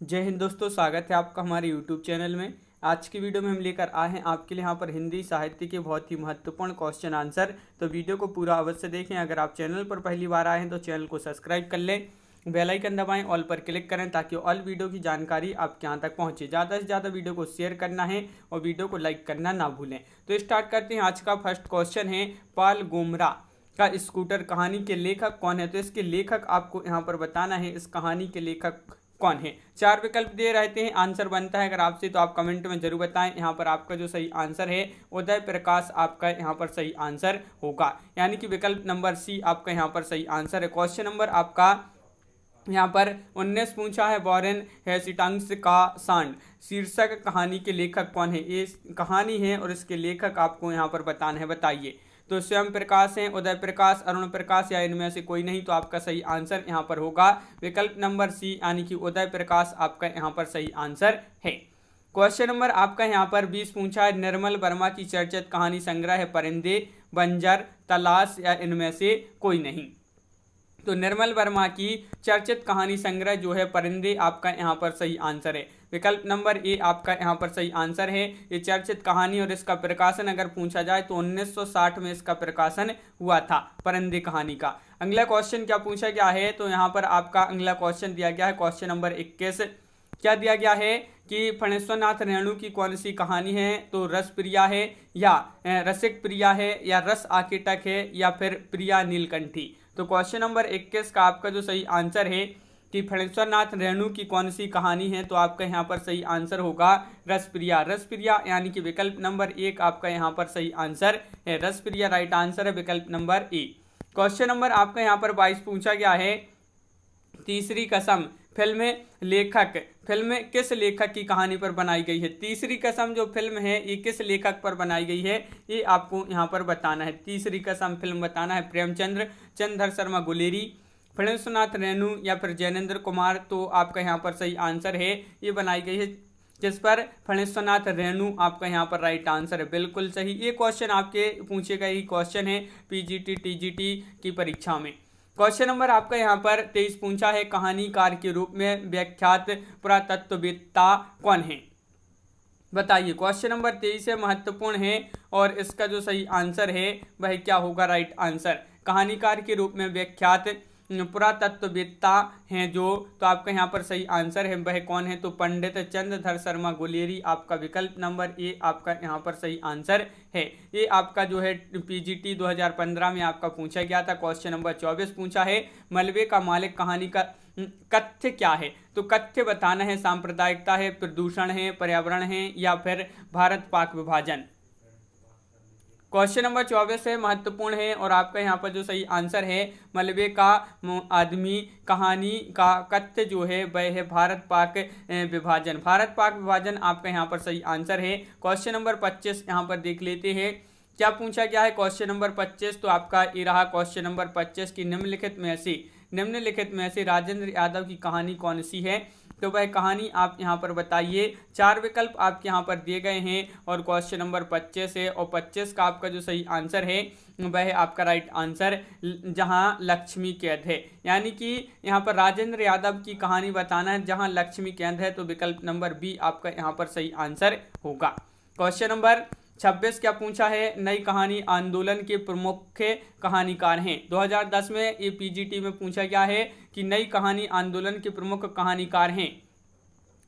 जय हिंद दोस्तों, स्वागत है आपका हमारे यूट्यूब चैनल में। आज की वीडियो में हम लेकर आए हैं आपके लिए यहाँ पर हिंदी साहित्य के बहुत ही महत्वपूर्ण क्वेश्चन आंसर। तो वीडियो को पूरा अवश्य देखें। अगर आप चैनल पर पहली बार आए हैं तो चैनल को सब्सक्राइब कर लें, बेल आइकन दबाएं, ऑल पर क्लिक करें ताकि ऑल वीडियो की जानकारी आपके यहाँ तक पहुँचे। ज़्यादा से ज़्यादा वीडियो को शेयर करना है और वीडियो को लाइक करना ना भूलें। तो स्टार्ट करते हैं। आज का फर्स्ट क्वेश्चन है, पाल गोमरा का स्कूटर कहानी के लेखक कौन है? तो इसके लेखक आपको यहाँ पर बताना है, इस कहानी के लेखक कौन है। 4 विकल्प दे रहते हैं, आंसर बनता है अगर आपसे तो आप कमेंट में जरूर बताएं। यहाँ पर आपका जो सही आंसर है उदय प्रकाश आपका यहाँ पर सही आंसर होगा, यानी कि विकल्प नंबर सी आपका यहाँ पर सही आंसर है। क्वेश्चन नंबर आपका यहाँ पर 19 पूछा है, वॉरेन हेस्टिंग्स का सांड शीर्षक कहानी के लेखक कौन है? ये कहानी है और इसके लेखक आपको यहाँ पर बताना है, बताइए। तो स्वयं प्रकाश हैं, उदय प्रकाश, अरुण प्रकाश, या इनमें से कोई नहीं। तो आपका सही आंसर यहाँ पर होगा विकल्प नंबर सी, यानी कि उदय प्रकाश आपका यहाँ पर सही आंसर है। क्वेश्चन नंबर आपका यहाँ पर 20 पूछा है, निर्मल वर्मा की चर्चित कहानी संग्रह है परिंदे, बंजर, तलाश, या इनमें से कोई नहीं। तो निर्मल वर्मा की चर्चित कहानी संग्रह जो है परिंदे आपका यहाँ पर सही आंसर है। विकल्प नंबर ए आपका यहाँ पर सही आंसर है। ये चर्चित कहानी और इसका प्रकाशन अगर पूछा जाए तो 1960 में इसका प्रकाशन हुआ था, परिंदे कहानी का। अगला क्वेश्चन क्या पूछा गया है? तो यहाँ पर आपका अगला क्वेश्चन दिया गया है, क्वेश्चन नंबर 21। क्या दिया गया है कि फणेश्वरनाथ रेणु की कौन सी कहानी है? तो रस प्रिया है, या रसिक प्रिया है, या रस आकेटक है, या फिर प्रिया नीलकंठी। तो क्वेश्चन नंबर 21 का आपका जो सही आंसर है कि फणेश्वरनाथ रेणु की कौन सी कहानी है, तो आपका यहाँ पर सही आंसर होगा रसप्रिया। रसप्रिया यानी कि विकल्प नंबर 1 आपका यहाँ पर सही आंसर है। रसप्रिया राइट आंसर है, विकल्प नंबर ए। क्वेश्चन नंबर आपका यहाँ पर 22 पूछा गया है, तीसरी कसम फिल्म किस लेखक की कहानी पर बनाई गई है? तीसरी कसम जो फिल्म है ये किस लेखक पर बनाई गई है, ये आपको यहाँ पर बताना है। तीसरी कसम फिल्म बताना है प्रेमचंद्र, चंद्रधर शर्मा गुलेरी, फणेश्वरनाथ रेणु, या फिर जैनेन्द्र कुमार। तो आपका यहाँ पर सही आंसर है, ये बनाई गई है जिस पर फणेश्वरनाथ रेणु आपका यहाँ पर राइट आंसर है, बिल्कुल सही। ये क्वेश्चन आपके पूछे गए क्वेश्चन है पीजीटी टीजीटी की परीक्षा में। क्वेश्चन नंबर आपका यहाँ पर 23 पूछा है, कहानीकार के रूप में व्याख्यात पुरातत्ववेत्ता कौन है? बताइए। क्वेश्चन नंबर 23 है, महत्वपूर्ण है और इसका जो सही आंसर है वह क्या होगा? Right answer. कहानीकार के रूप में व्याख्यात पुरातत्ववेत्ता हैं जो, तो आपका यहाँ पर सही आंसर है वह कौन है? तो पंडित चंद्रधर शर्मा गुलेरी आपका विकल्प नंबर ए आपका यहाँ पर सही आंसर है। ये आपका जो है पीजीटी 2015 में आपका पूछा गया था। क्वेश्चन नंबर 24 पूछा है, मलबे का मालिक कहानी का कथ्य क्या है? तो कथ्य बताना है, सांप्रदायिकता है, प्रदूषण है, पर्यावरण है, या फिर भारत पाक विभाजन। क्वेश्चन नंबर 24 है, महत्वपूर्ण है और आपका यहाँ पर जो सही आंसर है मलबे का आदमी कहानी का कथ्य जो है वह है भारत पाक विभाजन। भारत पाक विभाजन आपका यहाँ पर सही आंसर है। क्वेश्चन नंबर 25 यहाँ पर देख लेते हैं, क्या पूछा गया है? क्वेश्चन नंबर 25 तो आपका ये रहा क्वेश्चन नंबर 25 की निम्नलिखित में से राजेंद्र यादव की कहानी कौन सी है? तो वह कहानी आप यहाँ पर बताइए। 4 विकल्प आपके यहाँ पर दिए गए हैं और क्वेश्चन नंबर 25 है, और 25 का आपका जो सही आंसर है वह आपका राइट आंसर जहाँ लक्ष्मी कैद है, यानी कि यहाँ पर राजेंद्र यादव की कहानी बताना है जहाँ लक्ष्मी कैद है। तो विकल्प नंबर बी आपका यहाँ पर सही आंसर होगा। क्वेश्चन नंबर 26 क्या पूछा है, नई कहानी आंदोलन के प्रमुख कहानीकार हैं। 2010 में ये पीजीटी में पूछा गया है कि नई कहानी आंदोलन के प्रमुख कहानीकार हैं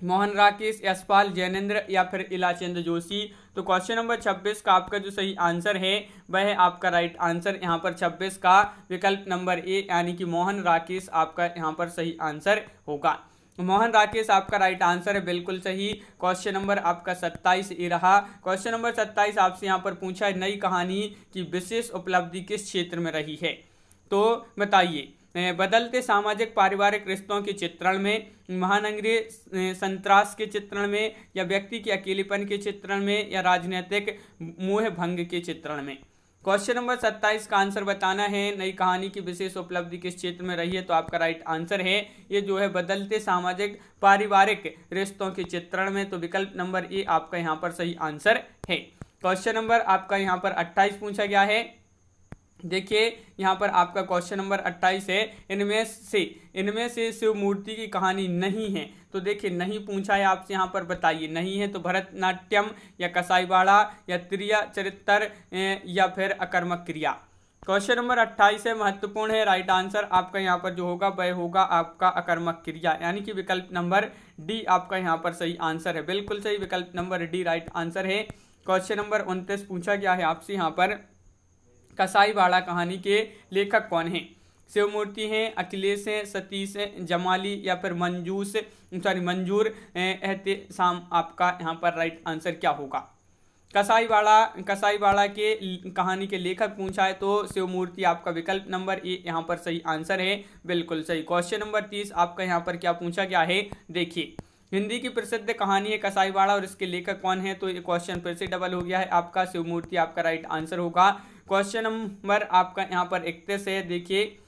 मोहन राकेश, यशपाल, जैनेन्द्र, या फिर इलाचंद जोशी। तो क्वेश्चन नंबर 26 का आपका जो सही आंसर है वह आपका राइट आंसर यहाँ पर 26 का विकल्प नंबर ए, यानी कि मोहन राकेश आपका यहाँ पर सही आंसर होगा। मोहन राकेश आपका राइट आंसर है, बिल्कुल सही। क्वेश्चन नंबर आपका 27 ये रहा। क्वेश्चन नंबर 27 आपसे यहाँ पर पूछा है, नई कहानी की विशेष उपलब्धि किस क्षेत्र में रही है? तो बताइए। बदलते सामाजिक पारिवारिक रिश्तों के चित्रण में, महानगरीय संत्रास के चित्रण में, या व्यक्ति के अकेलेपन के चित्रण में, या राजनीतिक मोह भंग के चित्रण में। क्वेश्चन नंबर 27 का आंसर बताना है, नई कहानी की विशेष उपलब्धि किस क्षेत्र में रही है? तो आपका राइट आंसर है ये जो है बदलते सामाजिक पारिवारिक रिश्तों के चित्रण में। तो विकल्प नंबर ए आपका यहाँ पर सही आंसर है। क्वेश्चन नंबर आपका यहाँ पर 28 पूछा गया है, देखिए यहाँ पर आपका क्वेश्चन नंबर 28 है, इनमें से शिव मूर्ति की कहानी नहीं है। तो देखिए नहीं पूछा है आपसे, यहाँ पर बताइए नहीं है तो भरतनाट्यम या कसाईवाड़ा या त्रिया चरित्र या फिर अकर्मक क्रिया। क्वेश्चन नंबर 28 है, महत्वपूर्ण है। राइट आंसर आपका यहाँ पर जो होगा वह होगा आपका अकर्मक क्रिया, यानी कि विकल्प नंबर डी आपका यहाँ पर सही आंसर है। बिल्कुल सही, विकल्प नंबर डी राइट आंसर है। क्वेश्चन नंबर 29 पूछा गया है आपसे यहाँ पर, कसाईवाड़ा कहानी के लेखक कौन हैं? शिवमूर्ति हैं, अखिलेश हैं, सतीश हैं, जमाली या फिर मंजूर एहतेशाम। आपका यहाँ पर राइट आंसर क्या होगा? कसाईवाड़ा के कहानी के लेखक पूछा है तो शिवमूर्ति आपका विकल्प नंबर ए यहाँ पर सही आंसर है। बिल्कुल सही। क्वेश्चन नंबर 30 आपका यहाँ पर क्या पूछा गया है? देखिए हिंदी की प्रसिद्ध कहानी है कसाईवाड़ा और इसके लेखक कौन है? तो ये क्वेश्चन फिर से डबल हो गया है, आपका शिवमूर्ति आपका राइट आंसर होगा। क्वेश्चन नंबर आपका यहाँ पर 31 है। देखिए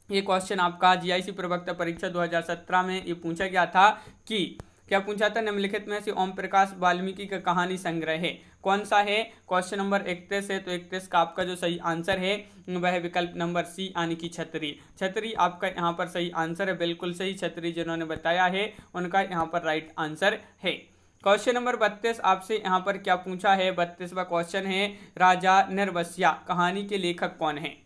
ये क्वेश्चन आपका जीआईसी प्रवक्ता परीक्षा 2017 में ये पूछा गया था कि क्या पूछा था? निम्नलिखित में से ओम प्रकाश वाल्मीकि का कहानी संग्रह है कौन सा है? क्वेश्चन नंबर 31 है, तो 31 का आपका जो सही आंसर है वह विकल्प नंबर सी यानी कि छतरी आपका यहाँ पर सही आंसर है। बिल्कुल सही, छतरी जिन्होंने बताया है उनका यहाँ पर राइट आंसर है। क्वेश्चन नंबर 32 आपसे यहाँ पर क्या पूछा है? 32वां क्वेश्चन है, राजा निर्वस्या कहानी के लेखक कौन है?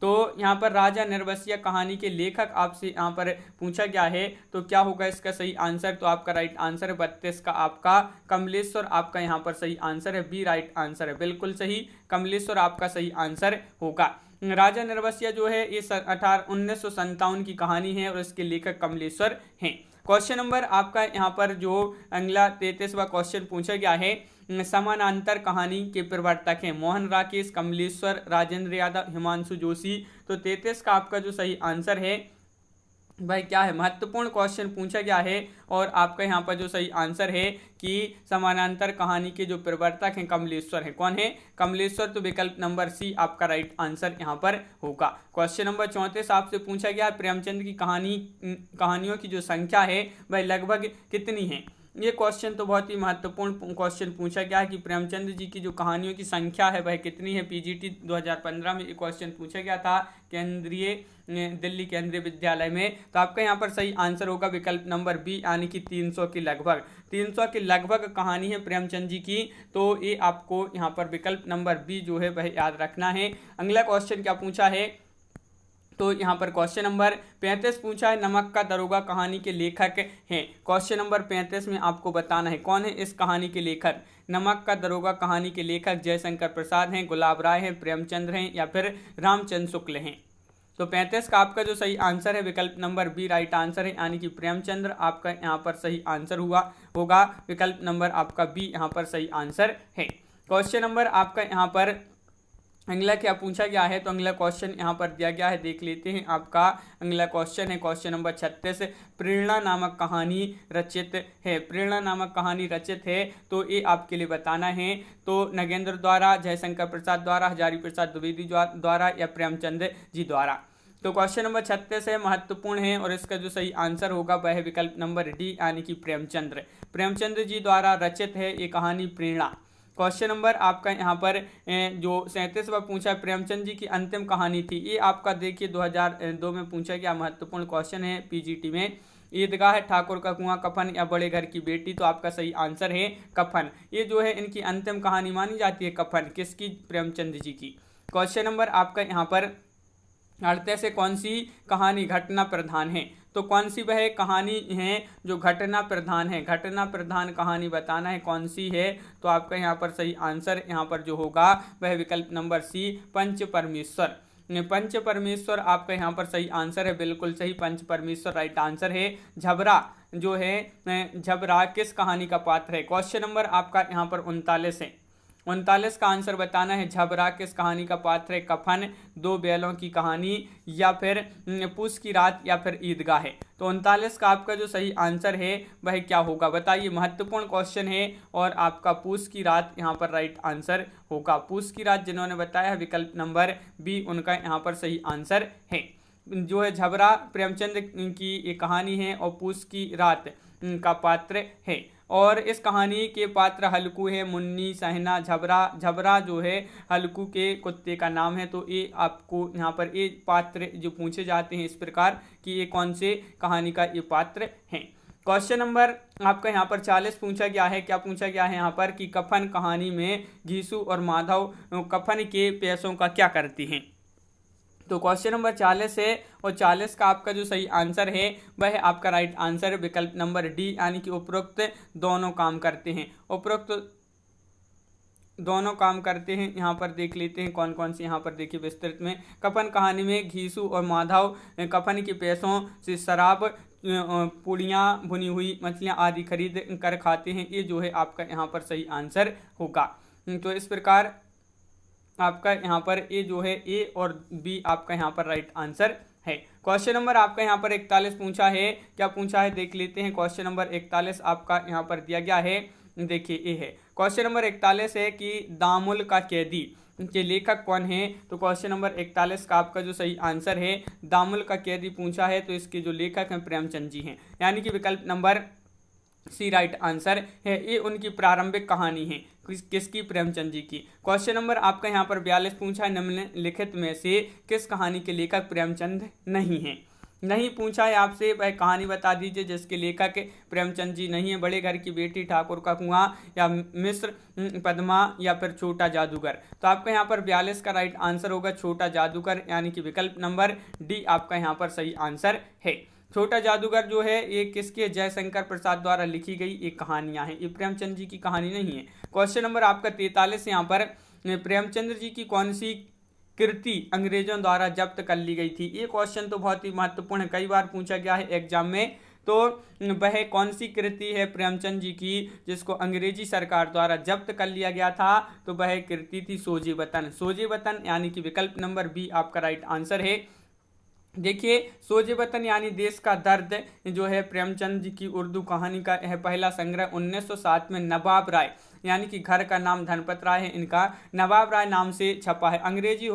तो यहाँ पर राजा निर्वस्या कहानी के लेखक आपसे यहाँ पर पूछा गया है, तो क्या होगा इसका सही आंसर? तो आपका राइट आंसर है 32 का आपका कमलेश्वर आपका यहाँ पर सही आंसर है, बी राइट आंसर है। बिल्कुल सही, कमलेश्वर आपका सही आंसर होगा। राजा निर्वस्या जो है ये 1957 की कहानी है और इसके लेखक कमलेश्वर हैं। क्वेश्चन नंबर आपका यहाँ पर जो अगला 33वां क्वेश्चन पूछा गया है, समानांतर कहानी के प्रवर्तक हैं मोहन राकेश, कमलेश्वर, राजेंद्र यादव, हिमांशु जोशी। तो 33 का आपका जो सही आंसर है भाई क्या है? महत्वपूर्ण क्वेश्चन पूछा गया है और आपका यहाँ पर जो सही आंसर है कि समानांतर कहानी के जो प्रवर्तक हैं कमलेश्वर हैं। कौन है? कमलेश्वर। तो विकल्प नंबर सी आपका राइट आंसर यहाँ पर होगा। क्वेश्चन नंबर 34 आपसे पूछा गया प्रेमचंद की कहानियों की जो संख्या है वह लगभग कितनी है? ये क्वेश्चन तो बहुत ही महत्वपूर्ण क्वेश्चन पूछा गया है कि प्रेमचंद जी की जो कहानियों की संख्या है वह कितनी है। पीजीटी 2015 में ये क्वेश्चन पूछा गया था दिल्ली केंद्रीय विद्यालय में। तो आपका यहाँ पर सही आंसर होगा विकल्प नंबर बी यानी कि 300 के लगभग कहानी है प्रेमचंद जी की। तो ये आपको यहाँ पर विकल्प नंबर बी जो है वह याद रखना है। अगला क्वेश्चन क्या पूछा है? तो यहाँ पर क्वेश्चन नंबर 35 पूछा है, नमक का दरोगा कहानी के लेखक हैं। क्वेश्चन नंबर 35 में आपको बताना है कौन है इस कहानी के लेखक। नमक का दरोगा कहानी के लेखक जयशंकर प्रसाद हैं, गुलाब राय हैं, प्रेमचंद्र हैं या फिर रामचंद्र शुक्ल हैं। तो 35 का आपका जो सही आंसर है विकल्प नंबर बी राइट आंसर है, यानी कि प्रेमचंद्र आपका यहाँ पर सही आंसर होगा। विकल्प नंबर आपका बी यहाँ पर सही आंसर है। क्वेश्चन नंबर आपका यहाँ पर अगला क्या पूछा गया है? तो अगला क्वेश्चन यहाँ पर दिया गया है, देख लेते हैं। आपका अगला क्वेश्चन है क्वेश्चन नंबर 36, प्रेरणा नामक कहानी रचित है। तो ये आपके लिए बताना है। तो नगेंद्र द्वारा, जयशंकर प्रसाद द्वारा, हजारी प्रसाद द्विवेदी द्वारा या प्रेमचंद जी द्वारा। तो क्वेश्चन नंबर 36 है, महत्वपूर्ण है और इसका जो सही आंसर होगा वह है विकल्प नंबर डी यानी कि प्रेमचंद्र जी द्वारा रचित है ये कहानी प्रेरणा। क्वेश्चन नंबर आपका यहाँ पर जो 37वां पूछा प्रेमचंद जी की अंतिम कहानी थी, ये आपका देखिए 2002 में पूछा गया महत्वपूर्ण क्वेश्चन है पीजीटी में। ईदगाह, ठाकुर का कुआं, कफन या बड़े घर की बेटी। तो आपका सही आंसर है कफन। ये जो है इनकी अंतिम कहानी मानी जाती है कफन। किसकी? प्रेमचंद जी की। क्वेश्चन नंबर आपका यहाँ पर 38 से कौन सी कहानी घटना प्रधान है? तो कौन सी वह कहानी है जो घटना प्रधान है? घटना प्रधान कहानी बताना है कौन सी है। तो आपका यहाँ पर सही आंसर यहाँ पर जो होगा वह विकल्प नंबर सी पंच परमेश्वर आपका यहाँ पर सही आंसर है। बिल्कुल सही, पंच परमेश्वर राइट आंसर है। झबरा जो है झबरा किस कहानी का पात्र है? क्वेश्चन नंबर आपका यहाँ पर 39 है। 39 का आंसर बताना है। झबरा किस कहानी का पात्र है? कफन, दो बैलों की कहानी या फिर पूस की रात या फिर ईदगाह है। तो 39 का आपका जो सही आंसर है वह क्या होगा बताइए। महत्वपूर्ण क्वेश्चन है और आपका पूस की रात यहाँ पर राइट आंसर होगा। पूस की रात जिन्होंने बताया है विकल्प नंबर बी उनका यहाँ पर सही आंसर है। जो है झबरा प्रेमचंद की ये कहानी है और पूस की रात का पात्र है। और इस कहानी के पात्र हल्कू है, मुन्नी, सहना, झबरा। झबरा जो है हल्कू के कुत्ते का नाम है। तो ये आपको यहाँ पर ये पात्र जो पूछे जाते हैं इस प्रकार कि ये कौन से कहानी का ये पात्र हैं। क्वेश्चन नंबर आपका यहाँ पर 40 पूछा गया है। क्या पूछा गया है यहाँ पर कि कफन कहानी में घीसू और माधव कफन के पैसों का क्या करते हैं। तो क्वेश्चन नंबर 40 है और 40 का आपका जो सही आंसर है वह आपका राइट आंसर है विकल्प नंबर डी, यानी कि उपरोक्त दोनों काम करते हैं। उपरोक्त दोनों काम करते हैं। यहाँ पर देख लेते हैं कौन कौन से, यहाँ पर देखिए विस्तृत में। कफन कहानी में घीसू और माधव कफन के पैसों से शराब, पूड़ियाँ, भुनी हुई मछलियाँ आदि खरीद कर खाते हैं। ये जो है आपका यहाँ पर सही आंसर होगा। तो इस प्रकार आपका यहाँ पर ए जो है ए और बी आपका यहाँ पर राइट आंसर है। क्वेश्चन नंबर आपका यहाँ पर 41 पूछा है। क्या पूछा है देख लेते हैं। क्वेश्चन नंबर 41 आपका यहाँ पर दिया गया है, देखिए ए है। क्वेश्चन नंबर 41 है कि दामुल का कैदी के लेखक कौन है। तो क्वेश्चन नंबर 41 का आपका जो सही आंसर है दामुल का कैदी पूछा है, तो इसके जो लेखक हैं प्रेमचंद जी हैं, यानी कि विकल्प नंबर सी राइट आंसर है। ये उनकी प्रारंभिक कहानी है, किसकी, प्रेमचंद जी की। क्वेश्चन नंबर आपका यहाँ पर 42 पूछा है, निम्नलिखित में से किस कहानी के लेखक प्रेमचंद नहीं है। नहीं पूछा है आपसे, वह कहानी बता दीजिए जिसके लेखक प्रेमचंद जी नहीं है। बड़े घर की बेटी, ठाकुर का कुआं, या मिस्र, पद्मा, या फिर छोटा जादूगर। तो आपका यहाँ पर 42 का राइट आंसर होगा छोटा जादूगर, यानी कि विकल्प नंबर डी आपका यहाँ पर सही आंसर है। छोटा जादूगर जो है ये किसके, जयशंकर प्रसाद द्वारा लिखी गई एक कहानियां हैं, ये प्रेमचंद जी की कहानी नहीं है। क्वेश्चन नंबर आपका 43 यहाँ पर प्रेमचंद जी की कौन सी कृति अंग्रेजों द्वारा जब्त कर ली गई थी। ये क्वेश्चन तो बहुत ही महत्वपूर्ण है, कई बार पूछा गया है एग्जाम में। तो वह कौन सी कृति है प्रेमचंद जी की जिसको अंग्रेजी सरकार द्वारा जब्त कर लिया गया था। तो वह कृति थी सोजे वतन। सोजे वतन यानी कि विकल्प नंबर बी आपका राइट आंसर है। देखिए सोजे वतन यानी देश का दर्द जो है प्रेमचंद जी की उर्दू कहानी का यह पहला संग्रह 1907 में नवाब राय, यानी कि घर का नाम धनपत राय है इनका, नवाब राय नाम से छपा है। अंग्रेजी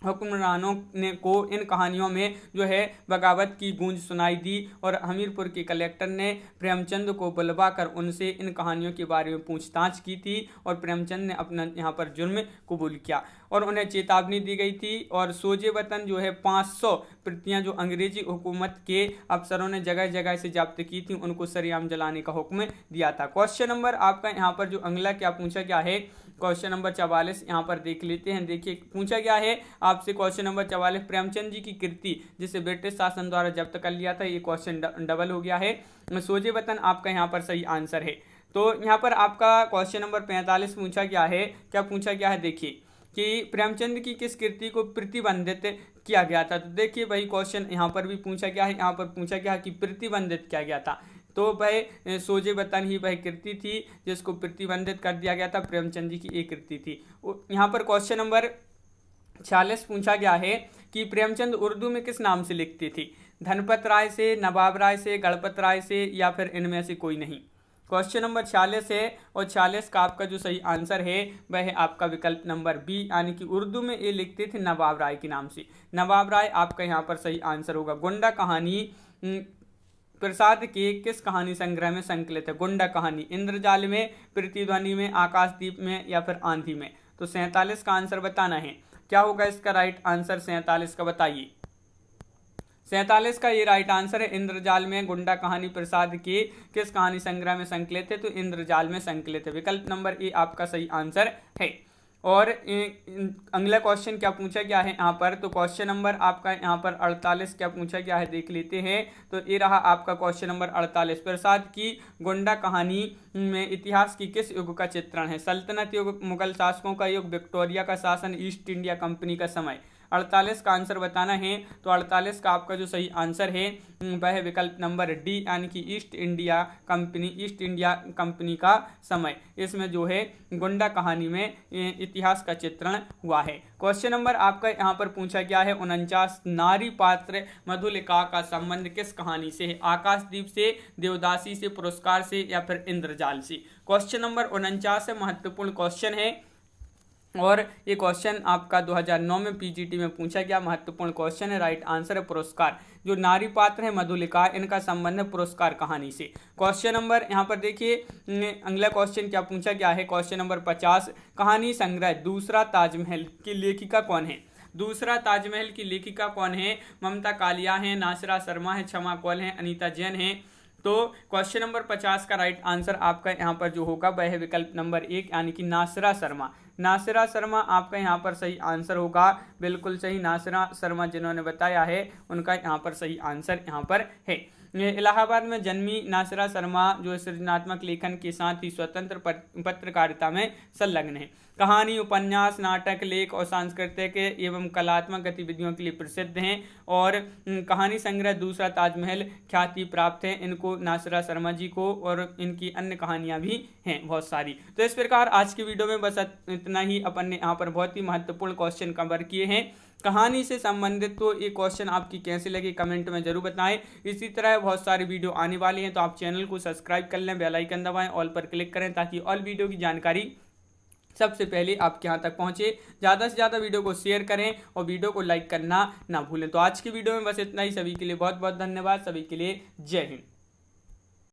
हुक्मरानों ने को इन कहानियों में जो है बगावत की गूंज सुनाई दी और हमीरपुर के कलेक्टर ने प्रेमचंद को बुलवा कर उनसे इन कहानियों के बारे में पूछताछ की थी और प्रेमचंद ने अपना यहाँ पर जुर्म कबूल किया और उन्हें चेतावनी दी गई थी। और सोजे वतन जो है 500 प्रतियां जो अंग्रेजी हुकूमत के अफसरों ने जगह जगह से जब्त की थी उनको सरेआम जलाने का हुक्म दिया था। क्वेश्चन नंबर आपका यहाँ पर जो अगला क्या पूछा गया है, क्वेश्चन नंबर 44 यहाँ पर देख लेते हैं। देखिए पूछा गया है आपसे क्वेश्चन नंबर 44, प्रेमचंद जी की कृति जिसे ब्रिटिश शासन द्वारा जब्त कर लिया था, ये क्वेश्चन डबल हो गया है। सोजे वतन आपका यहाँ पर सही आंसर है। तो यहाँ पर आपका क्वेश्चन नंबर 45 पूछा गया है। क्या पूछा गया है देखिए कि प्रेमचंद की किस कृति को प्रतिबंधित किया गया था। तो देखिए वही क्वेश्चन यहाँ पर भी पूछा गया है। यहाँ पर पूछा गया है कि प्रतिबंधित किया गया था, तो वह सोजे वतन ही वह कृति थी जिसको प्रतिबंधित कर दिया गया था। प्रेमचंद जी की एक कृति थी। यहाँ पर क्वेश्चन नंबर 46 पूछा गया है कि प्रेमचंद उर्दू में किस नाम से लिखती थी, धनपत राय से, नवाब राय से, गणपत राय से, या फिर इनमें से कोई नहीं। क्वेश्चन नंबर 46 है और 46 का आपका जो सही आंसर है वह है आपका विकल्प नंबर बी, यानी कि उर्दू में ये लिखते थे नवाब राय के नाम से। नवाब राय आपका यहाँ पर सही आंसर होगा। गुंडा कहानी प्रसाद के किस कहानी संग्रह में संकलित है। गुंडा कहानी इंद्रजाल में, प्रतिध्वनि में, आकाशदीप में, या फिर आंधी में। तो 47 का आंसर बताना है। क्या होगा इसका राइट आंसर 47 का, बताइए। 47 का ये राइट आंसर है। इंद्रजाल में गुंडा कहानी प्रसाद के किस कहानी संग्रह में संकलित है, तो इंद्रजाल में संकलित है। विकल्प नंबर ए आपका सही आंसर है। और अगला क्वेश्चन क्या पूछा गया है यहाँ पर, तो क्वेश्चन नंबर आपका यहाँ पर 48 क्या पूछा गया है देख लेते हैं। तो ये रहा आपका क्वेश्चन नंबर 48। प्रसाद की गुंडा कहानी में इतिहास की किस युग का चित्रण है। सल्तनत युग, मुगल शासकों का युग, विक्टोरिया का शासन, ईस्ट इंडिया कंपनी का समय। 48 का आंसर बताना है। तो 48 का आपका जो सही आंसर है वह है विकल्प नंबर डी, यानी कि ईस्ट इंडिया कंपनी का समय। इसमें जो है गुंडा कहानी में इतिहास का चित्रण हुआ है। क्वेश्चन नंबर आपका यहाँ पर पूछा गया है 49, नारी पात्र मधुलिका का संबंध किस कहानी से है। आकाशदीप से, देवदासी से, पुरस्कार से, या फिर इंद्रजाल से। क्वेश्चन नंबर 49 महत्वपूर्ण क्वेश्चन है। और ये क्वेश्चन आपका 2009 में पीजीटी में पूछा गया, महत्वपूर्ण क्वेश्चन है। राइट आंसर है पुरस्कार। जो नारी पात्र है मधुलिका, इनका संबंध है पुरस्कार कहानी से। क्वेश्चन नंबर यहाँ पर देखिए, अगला क्वेश्चन क्या पूछा गया है, क्वेश्चन नंबर 50, कहानी संग्रह दूसरा ताजमहल की लेखिका कौन है। दूसरा ताजमहल की लेखिका कौन है। ममता कालिया है, नासिरा शर्मा है, क्षमा कौल है, अनीता जैन है। तो क्वेश्चन नंबर 50 का राइट आंसर आपका यहाँ पर जो होगा वह है विकल्प नंबर 1 यानी कि नासिरा शर्मा। नासिरा शर्मा आपका यहाँ पर सही आंसर होगा, बिल्कुल सही। नासिरा शर्मा जिन्होंने बताया है उनका यहाँ पर सही आंसर यहाँ पर है। इलाहाबाद में जन्मी नासिरा शर्मा जो सृजनात्मक लेखन के साथ ही स्वतंत्र पत्रकारिता में संलग्न है। कहानी, उपन्यास, नाटक, लेख और सांस्कृतिक एवं कलात्मक गतिविधियों के लिए प्रसिद्ध हैं और कहानी संग्रह दूसरा ताजमहल ख्याति प्राप्त है इनको, नासिरा शर्मा जी को, और इनकी अन्य कहानियां भी हैं बहुत सारी। तो इस प्रकार आज की वीडियो में बस इतना ही। अपन ने यहाँ पर बहुत ही महत्वपूर्ण क्वेश्चन कवर किए हैं कहानी से संबंधित। तो ये क्वेश्चन आपकी कैसे लगे कमेंट में जरूर बताएं। इसी तरह बहुत सारी वीडियो आने वाली हैं, तो आप चैनल को सब्सक्राइब कर लें, बेल आइकन दबाएं, ऑल पर क्लिक करें ताकि ऑल वीडियो की जानकारी सबसे पहले आपके यहाँ तक पहुँचे। ज़्यादा से ज़्यादा वीडियो को शेयर करें और वीडियो को लाइक करना ना भूलें। तो आज की वीडियो में बस इतना ही। सभी के लिए बहुत बहुत धन्यवाद। सभी के लिए जय हिंद।